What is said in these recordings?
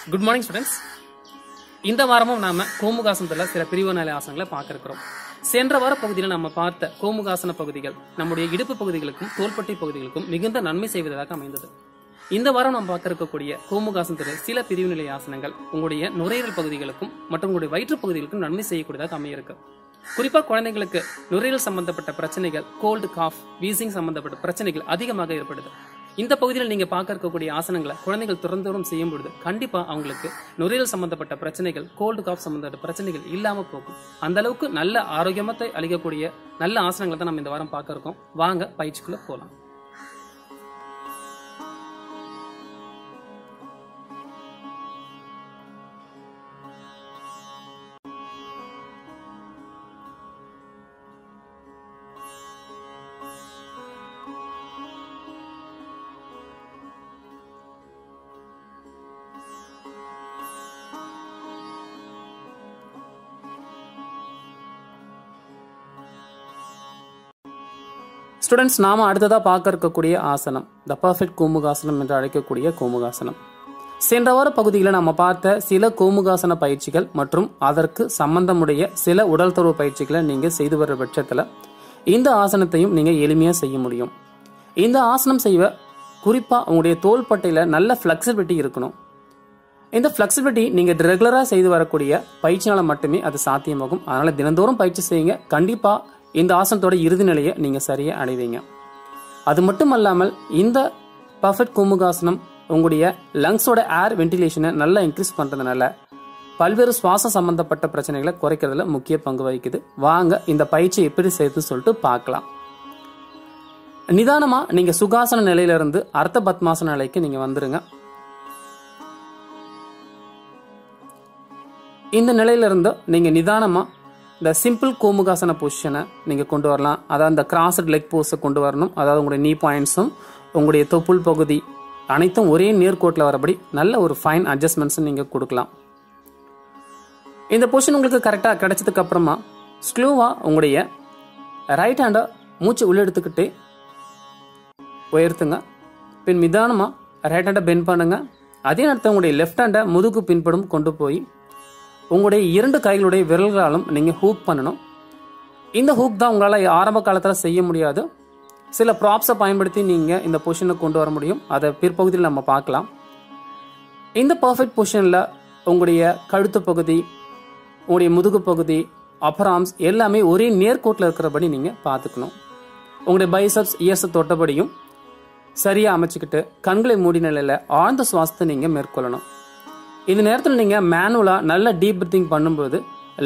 Good morning students. இந்த வாரமும் நாம கோமுகாசனத்துல சில பிரிவு நிலை ஆசனங்களை பார்க்க இருக்கிறோம். சென்ற வார பகுதியில் நம்ம பார்த்த கோமுகாசன பகுதிகள் நம்முடைய இடுப்பு பகுதிகளுக்கும் தோள்பட்டை பகுதிகளுக்கும் மிகுந்த நன்மை செய்வதாக அமைந்தது. இந்த வாரம் நாம் பார்க்க இருக்கக்கூடிய கோமுகாசனத்துல சில பிரிவு நிலை ஆசனங்கள் உங்களுடைய நுரையீரல் பகுதிகளுக்கும் மற்றும் உங்களுடைய வயிற்று பகுதிகளுக்கும் நன்மை செய்யக்கூடியதாக அமையிருக்கு. குறிப்பா குழந்தைகளுக்கு நுரையீரல் சம்பந்தப்பட்ட பிரச்சனைகள், கோல்டு, காஃப், வீசிங் சம்பந்தப்பட்ட பிரச்சனைகள் அதிகமாக ஏற்படுது. இந்த பகுதியில் நீங்க பார்க்க இருக்கக்கூடிய ஆசனங்களை குழந்தைகள் தொடர்ந்து செய்யும் பொழுது கண்டிப்பா அவங்களுக்கு நுரையீரல் சம்பந்தப்பட்ட பிரச்சனைகள், கோல்டு, காஃப் சம்பந்தப்பட்ட பிரச்சனைகள் இல்லாம போகும். அந்த அளவுக்கு நல்ல ஆரோக்கியத்தை அளிக்கக்கூடிய நல்ல ஆசனங்களை தான் நம்ம இந்த வாரம் பார்க்க இருக்கோம். வாங்க பயிற்சிக்குள்ள போலாம். ஸ்டூடெண்ட்ஸ், நாம அடுத்ததா பார்க்க இருக்கக்கூடிய ஆசனம் த பர்ஃபெக்ட் கோமுகாசனம் என்று அழைக்கக்கூடிய கோமுகாசனம். சென்ற வார பகுதியில் நாம பார்த்த சில கோமுகாசன பயிற்சிகள் மற்றும் அதற்கு சம்பந்தமுடைய சில உடல் தொடர்பு பயிற்சிகளை நீங்க செய்து வர பட்சத்துல இந்த ஆசனத்தையும் நீங்க எளிமையா செய்ய முடியும். இந்த ஆசனம் செய்வ குறிப்பா உங்களுடைய தோள்பட்டையில நல்ல பிளெக்சிபிலிட்டி இருக்கணும். இந்த பிளெக்சிபிலிட்டி நீங்க ரெகுலரா செய்து வரக்கூடிய பயிற்சினால மட்டுமே அது சாத்தியமாகும். அதனால தினந்தோறும் பயிற்சி செய்யுங்க. கண்டிப்பா இந்த ஆசனத்தோட இறுதி நிலையை நீங்க சரியா அடைவீங்க. அது மட்டும் அல்லாமல் இந்த பர்ஃபெக்ட் கோமுகாசனம் உங்களுடைய லங்ஸோட ஏர் வென்டிலேஷனை நல்லா இன்க்ரீஸ் பண்றதுனால பல்வேறு சுவாச சம்பந்தப்பட்ட பிரச்சனைகளை குறைக்கிறதுல முக்கிய பங்கு வகிக்குது. வாங்க இந்த பயிற்சி எப்படி செய்யுதுன்னு சொல்லிட்டு பார்க்கலாம். நிதானமா நீங்க சுகாசன நிலையில இருந்து அர்த்த பத்மாசன நிலைக்கு நீங்க வந்துருங்க. இந்த நிலையில இருந்து நீங்க நிதானமா இந்த சிம்பிள் கோமுகாசன பொசிஷனை நீங்க கொண்டு வரலாம். அதாவது இந்த கிராஸ்ட் லெக் போஸை கொண்டு வரணும். அதாவது உங்களுடைய நீ பாயிண்ட்ஸும் உங்களுடைய தொப்புள் பகுதி அனைத்தும் ஒரே நேர்கோட்டில் வரபடி நல்ல ஒரு ஃபைன் அட்ஜஸ்ட்மெண்ட்ஸ் நீங்க கொடுக்கலாம். இந்த பொசிஷன் உங்களுக்கு கரெக்டாக கிடைச்சதுக்கு அப்புறமா ஸ்லோவா உங்களுடைய ரைட் ஹேண்டை மூச்சு உள்ள எடுத்துக்கிட்டே உயர்த்துங்க. பின் நிதானமா ரைட் ஹேண்டை பெண்ட் பண்ணுங்க. அதே நேரத்தில் உங்களுடைய லெஃப்ட் ஹேண்டை முதுகு பின்படும் கொண்டு போய் உங்களுடைய இரண்டு கைகளுடைய விரல்களாலும் நீங்க ஹூக் பண்ணணும். இந்த ஹூக் தான் உங்களால் ஆரம்ப காலத்தில் செய்ய முடியாது. சில ப்ராப்ஸை பயன்படுத்தி நீங்க இந்த பொசிஷனை கொண்டு வர முடியும். அதை பிற்பகுதியில் நம்ம பார்க்கலாம். இந்த பர்ஃபெக்ட் பொசிஷன்ல உங்களுடைய கழுத்து பகுதி, உங்களுடைய முதுகு பகுதி, அப்பர் ஆர்ம்ஸ் எல்லாமே ஒரே நேர்கோட்டில் இருக்கிறபடி நீங்க பார்த்துக்கணும். உங்களுடைய பைசப்ஸ், இயர்ஸை தொட்டபடியும் சரியா அமைச்சுக்கிட்டு கண்களை மூடி நிலையில ஆழ்ந்த சுவாசத்தை நீங்க மேற்கொள்ளணும். இந்த நேரத்தில் நீங்க மேனுவலா நல்ல டீப் பிரீத்திங் பண்ணும்போது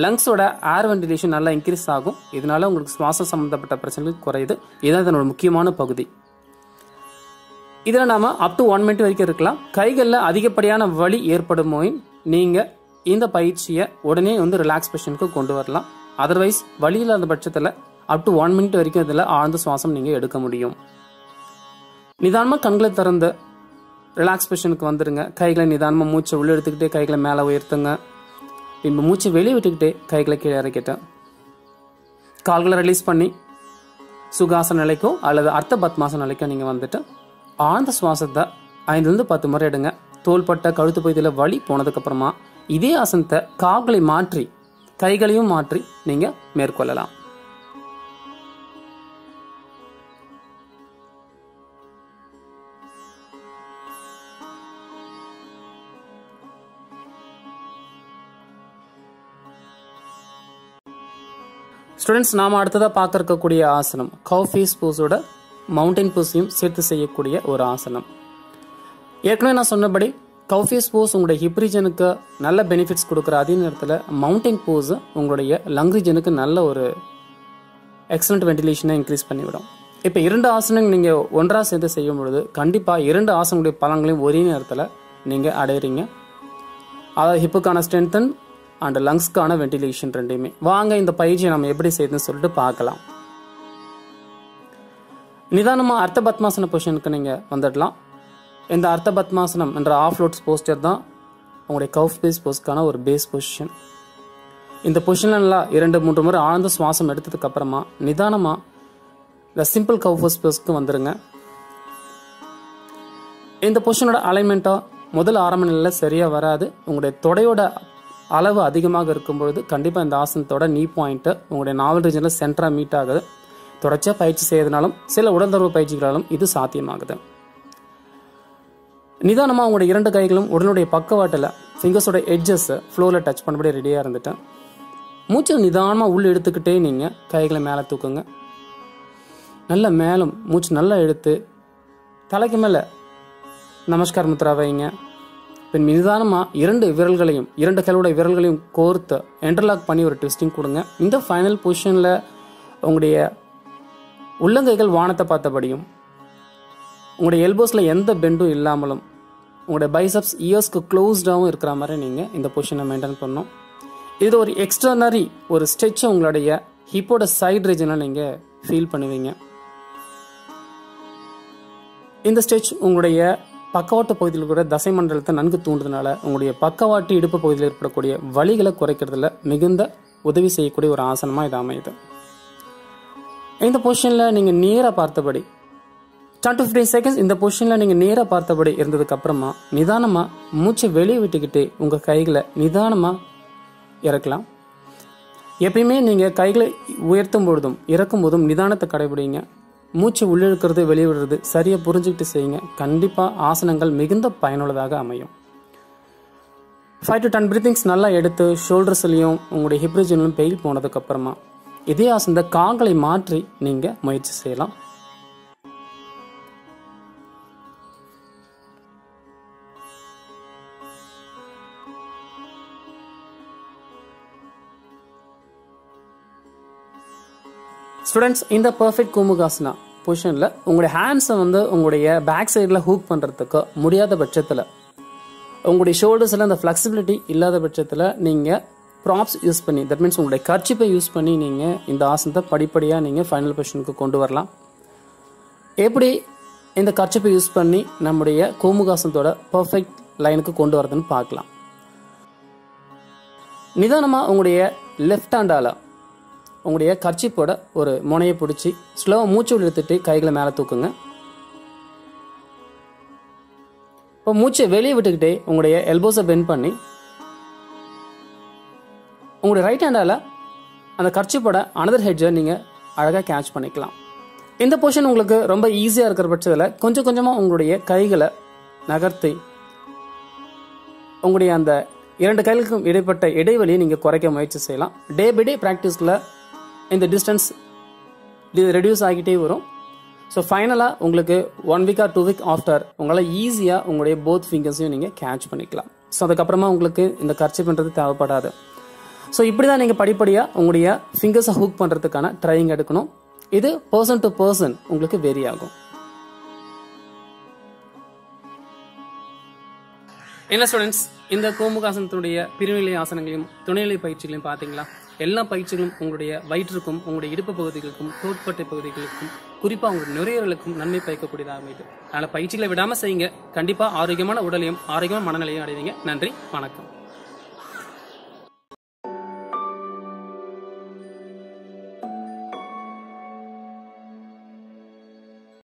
லங்ஸோட ஏர் வென்டிலேஷன் நல்லா இன்க்ரீஸ் ஆகும். இதனால உங்களுக்கு சுவாச சம்பந்தப்பட்ட பிரச்சனைகள் குறையுது. இதுதான் இதனோட முக்கியமான பகுதி. இதில் நாம அப் டு 1 மினிட் வரைக்கும் இருக்கலாம். கைகளில் அதிகப்படியான வலி ஏற்படும் போது நீங்க இந்த பயிற்சியை உடனே ரிலாக்ஸ் பொசிஷனுக்கு கொண்டு வரலாம். அதர்வைஸ் வலி இல்லாத பட்சத்தில் அப் டு 1 மினிட் வரைக்கும் இதில் ஆழ்ந்த சுவாசம் நீங்க எடுக்க முடியும். நிதானமா கண்களை திறந்து ரிலாக்ஸ் பொசிஷனுக்கு வந்துருங்க. கைகளை நிதானமாக மூச்சை உள்ள எடுத்துக்கிட்டே கைகளை மேலே உயர்த்துங்க. பின்பு மூச்சை வெளியே விட்டுக்கிட்டே கைகளை கீழே இறக்கிட்டேன். கால்களை ரிலீஸ் பண்ணி சுகாசன நிலைக்கோ அல்லது அர்த்த பத்மாசன நிலைக்கோ நீங்கள் வந்துட்டு ஆழ்ந்த சுவாசத்தை 5-10 முறை எடுங்க. தோள்பட்ட கழுத்து பகுதியில் வலி போனதுக்கு அப்புறமா இதே ஆசனத்தை கால்களை மாற்றி கைகளையும் மாற்றி நீங்க மேற்கொள்ளலாம். ஸ்டூடெண்ட்ஸ், நாம அடுத்ததா பார்க்க இருக்கக்கூடிய ஆசனம் கவ் ஃபேஸ் போஸோட மவுண்டைன் போஸையும் சேர்த்து செய்யக்கூடிய ஒரு ஆசனம். ஏற்கனவே நான் சொன்னபடி கவ் ஃபேஸ் போஸ் உங்களுடைய ஹிப் ரீஜனுக்கு நல்ல பெனிஃபிட்ஸ் கொடுக்குற அதே நேரத்தில் மவுண்டைன் போஸ் உங்களுடைய லங் ரீஜனுக்கு நல்ல ஒரு எக்ஸலண்ட் வென்டிலேஷனை இன்க்ரீஸ் பண்ணிவிடும். இப்போ 2 ஆசனங்கள் நீங்கள் ஒன்றா சேர்த்து செய்யும் பொழுது கண்டிப்பாக 2 ஆசனங்களுடைய பலன்களையும் ஒரே நேரத்தில் நீங்கள் அடையிறீங்க. அதாவது ஹிப்புக்கான ஸ்ட்ரென்தன் அண்ட் லங்ஸ்க்கான வென்டிலேஷன் ரெண்டையுமே. வாங்க இந்த பயிற்சியை நம்ம எப்படி செய்யுதுன்னு சொல்லிட்டு பார்க்கலாம். நிதானமாக அர்த்த பத்மாசன பொசிஷனுக்கு நீங்கள் வந்துடலாம். இந்த அர்த்த பத்மாசனம் என்ற ஆஃப் லோட்ஸ் போஸ்டர் தான் உங்களுடைய கவ் ஃபேஸ் போஸ்க்கான ஒரு பேஸ் பொசிஷன். இந்த பொசிஷன்ல நல்லா 2-3 முறை ஆழ்ந்த சுவாசம் எடுத்ததுக்கு அப்புறமா நிதானமாக இந்த சிம்பிள் கவ் ஃபேஸ் போஸ்க்கு வந்துருங்க. இந்த பொசிஷனோட அலைன்மெண்ட்டாக முதல் ஆரம்ப நிலையில் சரியாக வராது. உங்களுடைய தொடையோட அளவு அதிகமாக இருக்கும் பொழுது கண்டிப்பாக இந்த ஆசனத்தோட நீ பாயிண்ட்டு உங்களுடைய நாவல் ரீஜனில் சென்டராக மீட் ஆகுது. தொடர்ச்சியாக பயிற்சி செய்யறதுனாலும் சில உடல்தொடர்பு பயிற்சிகளாலும் இது சாத்தியமாகுது. நிதானமாக உங்களுடைய 2 கைகளும் உடலுடைய பக்கவாட்டில் ஃபிங்கர்ஸோட எட்ஜஸ் ஃப்ளோரில் டச் பண்ணபடி ரெடியாக இருந்துட்டேன். மூச்சை நிதானமாக உள்ளே எடுத்துக்கிட்டே நீங்கள் கைகளை மேலே தூக்குங்க. நல்ல மேலும் மூச்சு நல்லா எடுத்து தலைக்கு மேலே நமஸ்கார் முத்ரா வைங்க. பின் நிதானமாக 2 விரல்களையும் 2 கைகளுடைய விரல்களையும் கோர்த்து என்டர்லாக் பண்ணி ஒரு ட்விஸ்டிங் கொடுங்க. இந்த ஃபைனல் பொசிஷனில் உங்களுடைய உள்ளங்கைகள் வானத்தை பார்த்தபடியும் உங்களுடைய எல்போஸில் எந்த பெண்டும் இல்லாமலும் உங்களுடைய பைசப்ஸ் இயர்ஸ்க்கு க்ளோஸ்டாகவும் இருக்கிற மாதிரி நீங்கள் இந்த பொசிஷனை மெயின்டைன் பண்ணணும். இது ஒரு எக்ஸ்ட்ரானரி ஒரு ஸ்ட்ரெச்சை உங்களுடைய ஹிப்போட சைட் ரீஜனில் நீங்கள் ஃபீல் பண்ணுவீங்க. இந்த ஸ்ட்ரெச் உங்களுடைய பக்கவாட்டு பகுதியில் கூட தசை மண்டலத்தை நன்கு தூண்டுறதுனால உங்களுடைய பக்கவாட்டு இடுப்பு பகுதியில் ஏற்படக்கூடிய வலிகளை குறைக்கிறதுல மிகுந்த உதவி செய்யக்கூடிய ஒரு ஆசனமாக இது அமையுது. இந்த பொசிஷனில் நீங்கள் நேராக பார்த்தபடி 10 to 15 seconds இந்த பொசிஷனில் நீங்கள் நேராக பார்த்தபடி இருந்ததுக்கு அப்புறமா நிதானமாக மூச்சை வெளியே விட்டுக்கிட்டு உங்கள் கைகளை நிதானமாக இறக்கலாம். எப்பயுமே நீங்கள் கைகளை உயர்த்தும் பொழுதும் இறக்கும் போதும் நிதானத்தை கடைபிடிங்க. மூச்சு உள்ளிழுக்கிறது வெளியே விடுறது சரியாக புரிஞ்சுக்கிட்டு செய்யுங்க. கண்டிப்பாக ஆசனங்கள் மிகுந்த பயனுள்ளதாக அமையும். 5 to 10 பிரீத்திங்ஸ் நல்லா எடுத்து ஷோல்டர்ஸ்லையும் உங்களுடைய ஹிப் ரீஜன்லையும் பெயில் போனதுக்கு அப்புறமா இதே ஆசனத்தை கால்களை மாற்றி நீங்கள் முயற்சி செய்யலாம். ஸ்டூடெண்ட்ஸ், இந்த பர்ஃபெக்ட் கோமுகாசனா பொசிஷனில் உங்களுடைய ஹேண்ட்ஸை உங்களுடைய பேக் சைடில் ஹூக் பண்ணுறதுக்கு முடியாத பட்சத்தில் உங்களுடைய ஷோல்டர்ஸில் அந்த ஃப்ளெக்சிபிலிட்டி இல்லாத பட்சத்தில் நீங்கள் ப்ராப்ஸ் யூஸ் பண்ணி, தட் மீன்ஸ் உங்களுடைய கர்ச்சிப்பை யூஸ் பண்ணி நீங்கள் இந்த ஆசனத்தை படிப்படியாக நீங்கள் ஃபைனல் பொசிஷனுக்கு கொண்டு வரலாம். எப்படி இந்த கர்ச்சிப்பை யூஸ் பண்ணி நம்முடைய கோமுகாசனத்தோட பர்ஃபெக்ட் லைனுக்கு கொண்டு வரதுன்னு பார்க்கலாம். நிதானமாக உங்களுடைய லெஃப்ட் ஹேண்டால் உங்களுடைய கர்ச்சிப்போட ஒரு முனையை பிடிச்சி ஸ்லோவாக மூச்சு இழுத்துட்டு கைகளை மேலே தூக்குங்க. இப்போ மூச்சை வெளியே விட்டுக்கிட்டே உங்களுடைய எல்போஸை பெண்ட் பண்ணி உங்களுடைய ரைட் ஹேண்டால் அந்த கர்ச்சிப்போட அனதர் ஹெட்ஜை நீங்கள் அழகாக கேட்ச் பண்ணிக்கலாம். இந்த பொசிஷன் உங்களுக்கு ரொம்ப ஈஸியாக இருக்கிற பட்சத்தில் கொஞ்சம் கொஞ்சமாக உங்களுடைய கைகளை நகர்த்தி உங்களுடைய அந்த 2 கைகளுக்கும் இடைப்பட்ட இடைவெளியை நீங்கள் குறைக்க முயற்சி செய்யலாம். டே பை டே ப்ராக்டிஸில் இந்த டிஸ்டன்ஸ் ரெடியூஸ் ஆகிட்டே வரும். ஸோ ஃபைனலாக உங்களுக்கு 1 week or 2 week ஆஃப்டர் உங்களால் ஈஸியாக உங்களுடைய போத் ஃபிங்கர்ஸையும் நீங்கள் கேட்ச் பண்ணிக்கலாம். ஸோ அதுக்கப்புறமா உங்களுக்கு இந்த கர்ச்சிப் பண்ணுறது தேவைப்படாது. ஸோ இப்படி தான் நீங்கள் படிப்படியாக உங்களுடைய ஃபிங்கர்ஸை ஹூக் பண்ணுறதுக்கான ட்ரைனிங் எடுக்கணும். இது பர்சன் டு பர்சன் உங்களுக்கு வேரி ஆகும். என்ன ஸ்டூடெண்ட்ஸ், இந்த கோமுகாசனத்தினுடைய பிரிநிலை ஆசனங்களையும் துணைநிலை பயிற்சிகளையும் பார்த்தீங்களா? எல்லா பயிற்சிகளும் உங்களுடைய வயிற்றுக்கும் உங்களுடைய இடுப்பு பகுதிகளுக்கும் தோட்பட்டை பகுதிகளுக்கும் குறிப்பாக உங்களுடைய நுரையீரலுக்கும் நன்மை பயக்கக்கூடியதாக அமைது. அதனால் பயிற்சிகளை விடாமல் செய்யுங்க. கண்டிப்பாக ஆரோக்கியமான உடலையும் ஆரோக்கியமான மனநிலையும் அடைவீங்க. நன்றி, வணக்கம்.